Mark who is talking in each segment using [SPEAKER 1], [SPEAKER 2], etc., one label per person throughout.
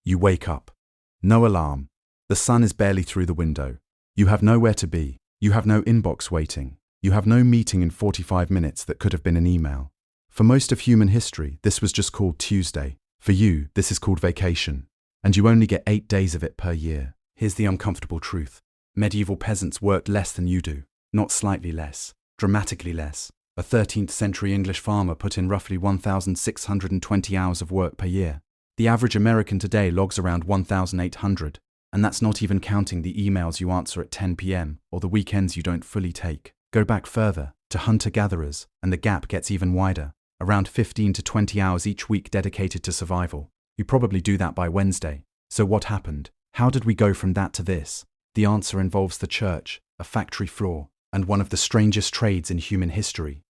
[SPEAKER 1] You wake up. No alarm. The sun is barely through the window. You have nowhere to be. You have no inbox waiting. You have no meeting in 45 minutes that could have been an email. For most of human history, this was just called Tuesday. For you, this is called vacation. And you only get 8 days of it per year. Here's the uncomfortable truth. Medieval peasants worked less than you do. Not slightly less. Dramatically less. A 13th century English farmer put in roughly 1,620 hours of work per year. The average American today logs around 1,800, and that's not even counting the emails you answer at 10 p.m. or the weekends you don't fully take. Go back further, to hunter-gatherers, and the gap gets even wider. Around 15 to 20 hours each week dedicated to survival. You probably do that by Wednesday. So what happened? How did we go from that to this? The answer involves the church, a factory floor, and one of the strangest trades in human history.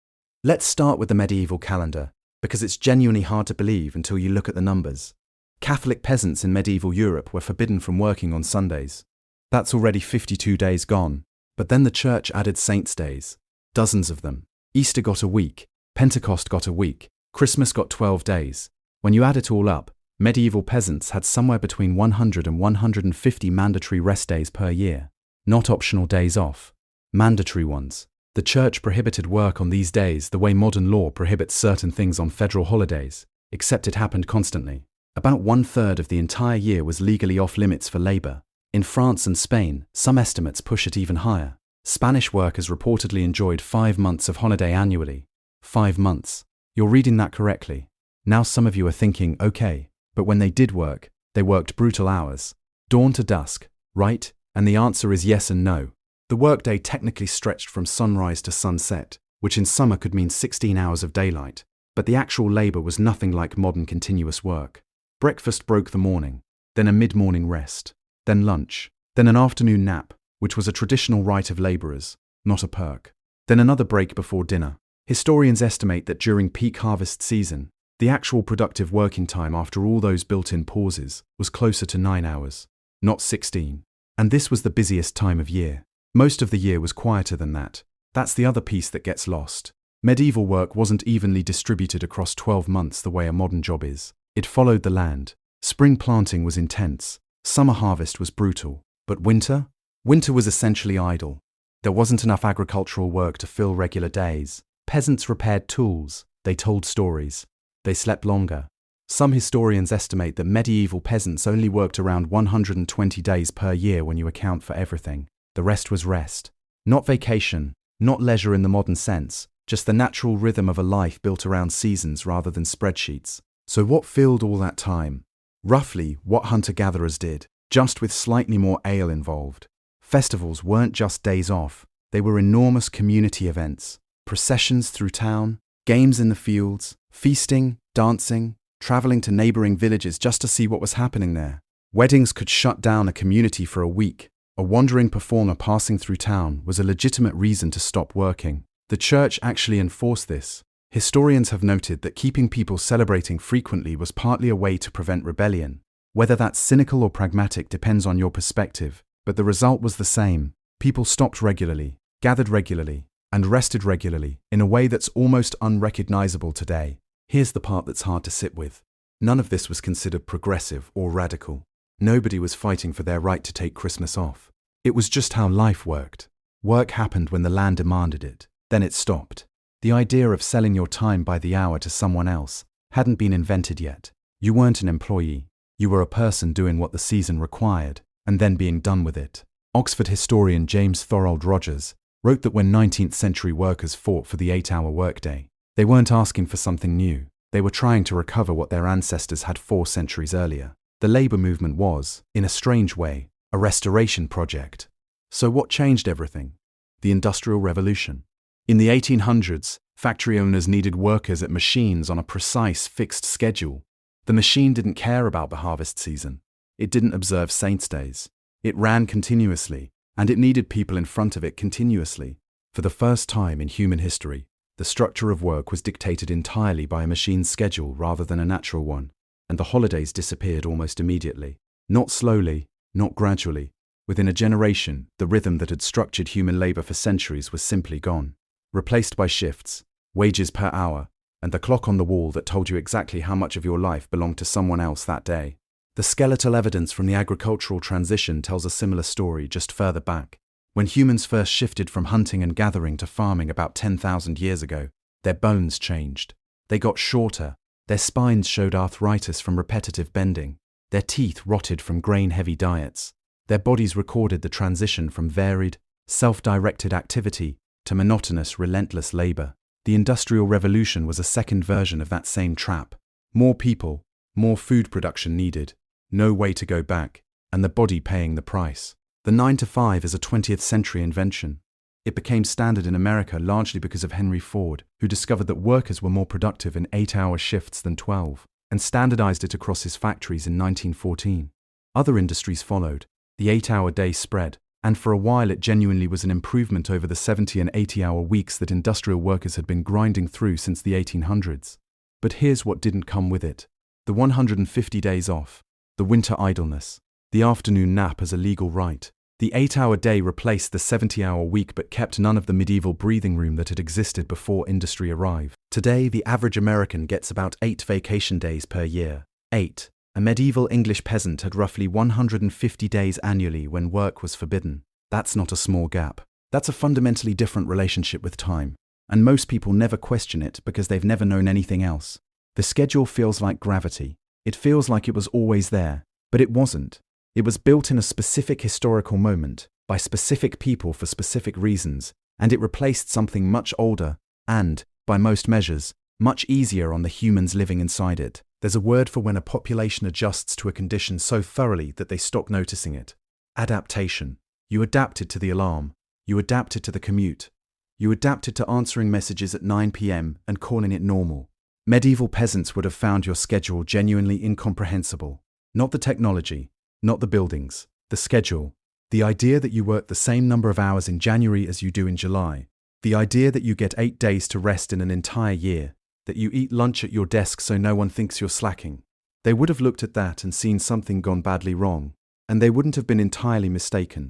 [SPEAKER 1] Let's start with the medieval calendar, because it's genuinely hard to believe until you look at the numbers. Catholic peasants in medieval Europe were forbidden from working on Sundays. That's already 52 days gone. But then the church added saints' days. Dozens of them. Easter got a week. Pentecost got a week. Christmas got 12 days. When you add it all up, medieval peasants had somewhere between 100 and 150 mandatory rest days per year. Not optional days off. Mandatory ones. The church prohibited work on these days the way modern law prohibits certain things on federal holidays, except it happened constantly. About 1/3 of the entire year was legally off limits for labor. In France and Spain, some estimates push it even higher. Spanish workers reportedly enjoyed 5 months of holiday annually. 5 months. You're reading that correctly. Now some of you are thinking, okay, but when they did work, they worked brutal hours. Dawn to dusk, right? And the answer is yes and no. The workday technically stretched from sunrise to sunset, which in summer could mean 16 hours of daylight, but the actual labor was nothing like modern continuous work. Breakfast broke the morning, then a mid-morning rest, then lunch, then an afternoon nap, which was a traditional right of laborers, not a perk, then another break before dinner. Historians estimate that during peak harvest season, the actual productive working time after all those built-in pauses was closer to 9 hours, not 16. And this was the busiest time of year. Most of the year was quieter than that. That's the other piece that gets lost. Medieval work wasn't evenly distributed across 12 months the way a modern job is. It followed the land. Spring planting was intense. Summer harvest was brutal. But winter? Winter was essentially idle. There wasn't enough agricultural work to fill regular days. Peasants repaired tools. They told stories. They slept longer. Some historians estimate that medieval peasants only worked around 120 days per year when you account for everything. The rest was rest. Not vacation, not leisure in the modern sense, just the natural rhythm of a life built around seasons rather than spreadsheets. So what filled all that time? Roughly what hunter-gatherers did, just with slightly more ale involved. Festivals weren't just days off, they were enormous community events. Processions through town, games in the fields, feasting, dancing, traveling to neighboring villages just to see what was happening there. Weddings could shut down a community for a week. A wandering performer passing through town was a legitimate reason to stop working. The church actually enforced this. Historians have noted that keeping people celebrating frequently was partly a way to prevent rebellion. Whether that's cynical or pragmatic depends on your perspective, but the result was the same. People stopped regularly, gathered regularly, and rested regularly in a way that's almost unrecognizable today. Here's the part that's hard to sit with. None of this was considered progressive or radical. Nobody was fighting for their right to take Christmas off. It was just how life worked. Work happened when the land demanded it. Then it stopped. The idea of selling your time by the hour to someone else hadn't been invented yet. You weren't an employee. You were a person doing what the season required, and then being done with it. Oxford historian James Thorold Rogers wrote that when 19th century workers fought for the 8-hour workday, they weren't asking for something new. They were trying to recover what their ancestors had 4 centuries earlier. The labor movement was, in a strange way, a restoration project. So what changed everything? The Industrial Revolution. In the 1800s, factory owners needed workers at machines on a precise, fixed schedule. The machine didn't care about the harvest season. It didn't observe saints' days. It ran continuously, and it needed people in front of it continuously. For the first time in human history, the structure of work was dictated entirely by a machine's schedule rather than a natural one, and the holidays disappeared almost immediately. Not slowly, not gradually. Within a generation, the rhythm that had structured human labor for centuries was simply gone, replaced by shifts, wages per hour, and the clock on the wall that told you exactly how much of your life belonged to someone else that day. The skeletal evidence from the agricultural transition tells a similar story just further back. When humans first shifted from hunting and gathering to farming about 10,000 years ago, their bones changed. They got shorter, their spines showed arthritis from repetitive bending, their teeth rotted from grain-heavy diets. Their bodies recorded the transition from varied, self-directed activity to monotonous, relentless labor. The Industrial Revolution was a second version of that same trap. More people, more food production needed, no way to go back, and the body paying the price. The 9-to-5 is a 20th century invention. It became standard in America largely because of Henry Ford, who discovered that workers were more productive in 8-hour shifts than 12, and standardized it across his factories in 1914. Other industries followed. The 8-hour day spread, and for a while it genuinely was an improvement over the 70 and 80-hour weeks that industrial workers had been grinding through since the 1800s. But here's what didn't come with it: the 150 days off, the winter idleness, the afternoon nap as a legal right. The 8-hour day replaced the 70-hour week but kept none of the medieval breathing room that had existed before industry arrived. Today, the average American gets about 8 vacation days per year. 8. A medieval English peasant had roughly 150 days annually when work was forbidden. That's not a small gap. That's a fundamentally different relationship with time, and most people never question it because they've never known anything else. The schedule feels like gravity. It feels like it was always there, but it wasn't. It was built in a specific historical moment, by specific people for specific reasons, and it replaced something much older and, by most measures, much easier on the humans living inside it. There's a word for when a population adjusts to a condition so thoroughly that they stop noticing it. Adaptation. You adapted to the alarm. You adapted to the commute. You adapted to answering messages at 9 p.m. and calling it normal. Medieval peasants would have found your schedule genuinely incomprehensible. Not the technology, not the buildings, the schedule. The idea that you work the same number of hours in January as you do in July. The idea that you get 8 days to rest in an entire year. That you eat lunch at your desk so no one thinks you're slacking. They would have looked at that and seen something gone badly wrong, and they wouldn't have been entirely mistaken.